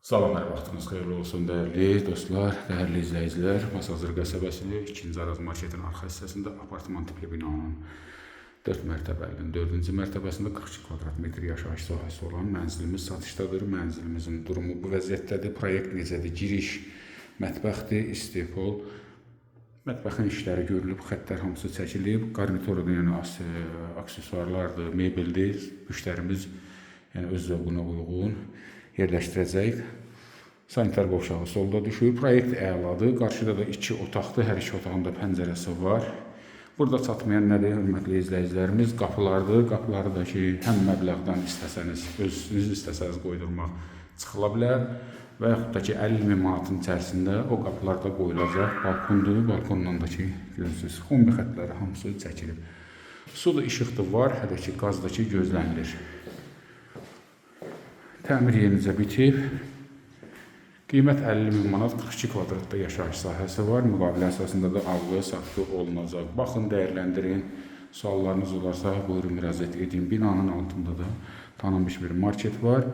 Salam, hər vaxtınız xeyirli olsun, dəyərli dostlar, dəyərli izləyicilər. Masazır qəsəbəsində 2-ci Araz marketin arxa hissəsində apartman tipli binanın 4 mərtəbəlinin 4-cü mərtəbəsində 42 kvadrat metr yaşayış sahəsi olan mənzilimiz satışdadır. Mənzilimizin durumu bu vəziyyətdədir. Proyekt necədir? Giriş, mətbəxdir, istipol. Mətbəxin işləri görülüb, xəttlər hamısı çəkilib. Qarnitorudur, yəni aksesuarlardır, mebeldir. Müştərimiz yəni öz zövqünə uyğun yerləşdirəcək. Sanitar qovşağı solda düşür. Proyekt əladır. Qarşıda da 2 otaqdır. Hər 2 otağında pəncərəsi var. Burada çatmayan nədir, hörmətli izləyicilərimiz? Qapılardır. Qapıları da ki, həm məbləğdən istəsəniz, özünüz istəsəniz qoydurmaq çıxıla bilər. Və yaxud da ki, 50.000 manatın içərisində o qapılar da qoyulacaq. Balkondur. Balkondan da ki, görürsünüz, kombi xətləri hamısı çəkilib. Su da, işıq da var. Hələ ki, qaz da ki, gözlənilir. Təmir yenicə bitib. Qiymət 50.000 manat, 42 kvadratda yaşayış sahəsi var. Müqavilə əsasında da alğı-satqı olunacaq. Baxın, dəyərləndirin. Suallarınız olarsa buyurun müraciət edin. Binanın altında da tanınmış bir market var.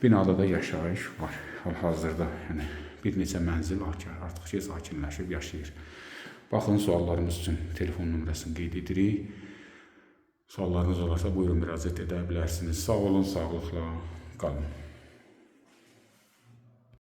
Binada da yaşayış var. Hal-hazırda yəni bir neçə mənzil artıq ki, sakinləşib yaşayır. Baxın, suallarımız üçün telefon nömrəsini qeyd edirik. Suallarınız olarsa buyurun müraciət edə bilərsiniz. Sağ olun, sağlıqla qalın.